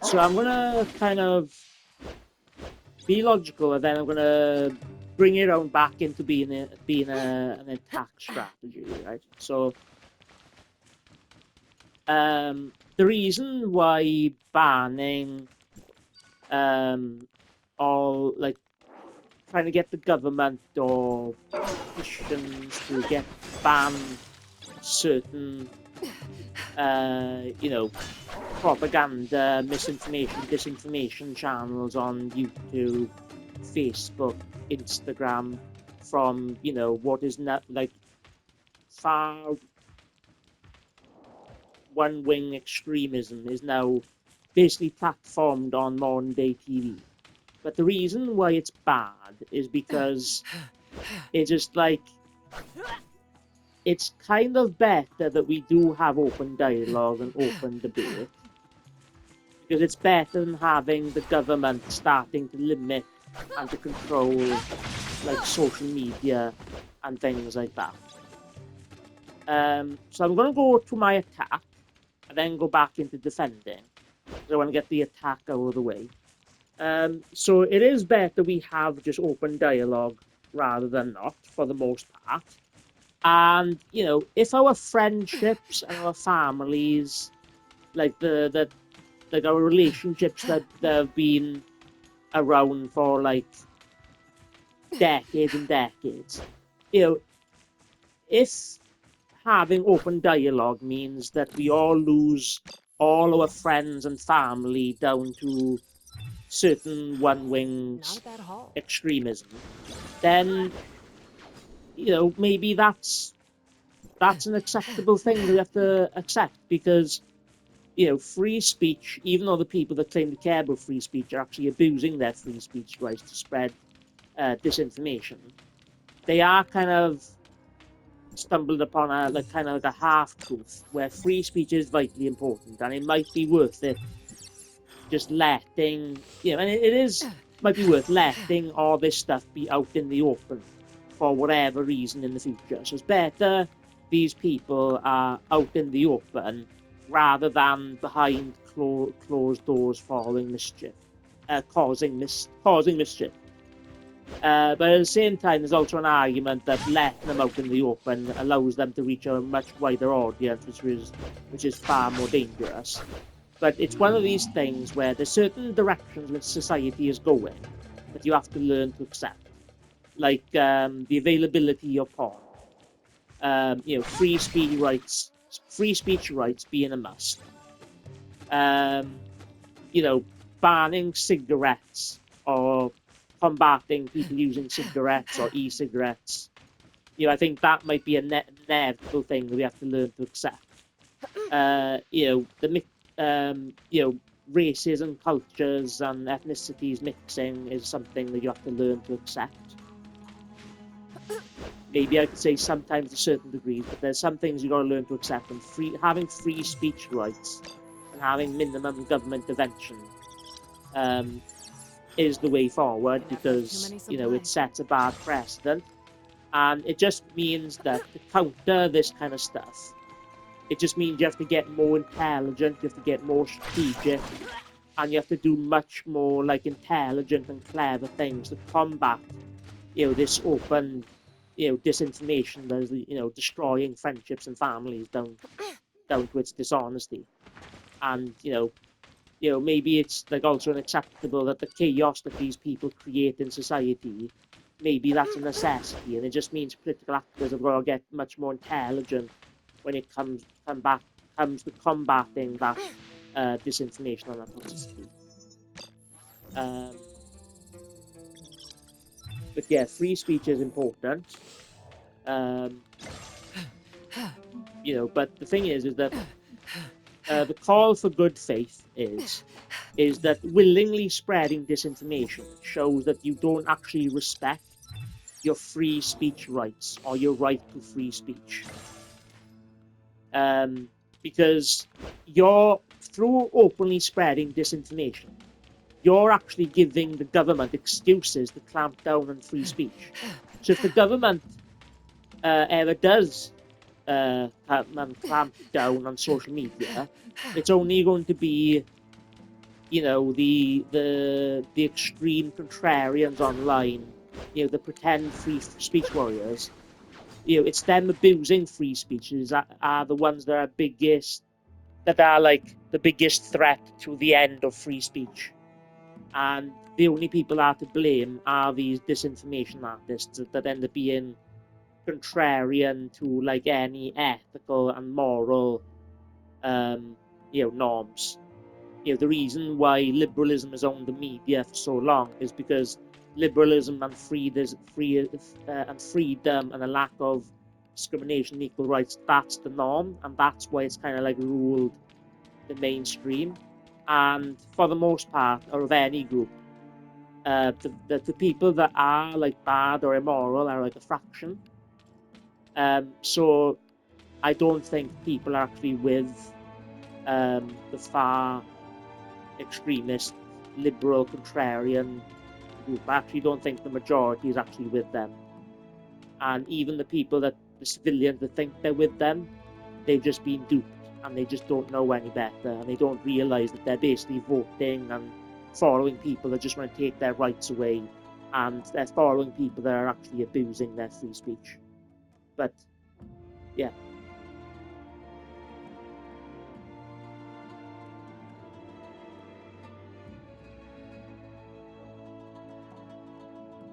So I'm gonna kind of be logical, and then I'm gonna bring it on back into an attack strategy, right? So the reason why banning all like trying to get the government or politicians to get ban certain propaganda, misinformation, disinformation channels on YouTube, Facebook, Instagram from, what is not like far one wing extremism is now basically platformed on modern day TV. But the reason why it's bad is because it's just like it's kind of better that we do have open dialogue and open debate, because it's better than having the government starting to limit and to control like social media and things like that. So I'm going to go to my attack and then go back into defending. I want to get the attack out of the way. So it is better we have just open dialogue rather than not, for the most part. And if our friendships and our families, like like our relationships that have been around for like decades and decades, if having open dialogue means that we all lose all our friends and family down to certain one wings extremism, then maybe that's an acceptable thing that we have to accept, because free speech, even though the people that claim to care about free speech are actually abusing their free speech rights to spread disinformation, they are kind of stumbled upon a half truth where free speech is vitally important, and it might be worth it just letting and it is might be worth letting all this stuff be out in the open for whatever reason in the future. So it's better these people are out in the open rather than behind closed doors following mischief, causing mischief. But at the same time, there's also an argument that letting them out in the open allows them to reach a much wider audience, which is far more dangerous. But it's one of these things where there's certain directions that society is going that you have to learn to accept, like the availability of porn, free speech rights being a must. You know, banning cigarettes or combating people using cigarettes or e-cigarettes. I think that might be an inevitable thing that we have to learn to accept. Races and cultures and ethnicities mixing is something that you have to learn to accept. Maybe I could say sometimes to certain degrees, but there's some things you got to learn to accept. And having free speech rights and having minimum government intervention is the way forward, because it sets a bad precedent, and it just means that to counter this kind of stuff, it just means you have to get more intelligent, you have to get more strategic, and you have to do much more like intelligent and clever things to combat this open disinformation that is destroying friendships and families down to its dishonesty. And maybe it's like also unacceptable that the chaos that these people create in society, maybe that's a necessity, and it just means political actors have got to get much more intelligent when it comes to combating that disinformation and that toxicity. But yeah, free speech is important. But the thing is that the call for good faith is that willingly spreading disinformation shows that you don't actually respect your free speech rights or your right to free speech. Because you're, through openly spreading disinformation, you're actually giving the government excuses to clamp down on free speech. So if the government ever does clamp down on social media, it's only going to be you know, the extreme contrarians online, you know, the pretend free speech warriors, you know, it's them abusing free speeches are the ones that are biggest, that are like the biggest threat to the end of free speech. And the only people that are to blame are these disinformation artists that end up being contrarian to like any ethical and moral you know, norms. You know, the reason why liberalism has owned the media for so long is because liberalism and freedom and a lack of discrimination and equal rights, that's the norm, and that's why it's kind of like ruled the mainstream. And for the most part, or of any group, the people that are like bad or immoral are like a fraction. So I don't think people are actually with the far extremist, liberal, contrarian group. I actually don't think the majority is actually with them. And even the people that, the civilians that think they're with them, they've just been duped and they just don't know any better. And they don't realize that they're basically voting and following people that just want to take their rights away. And they're following people that are actually abusing their free speech. But yeah,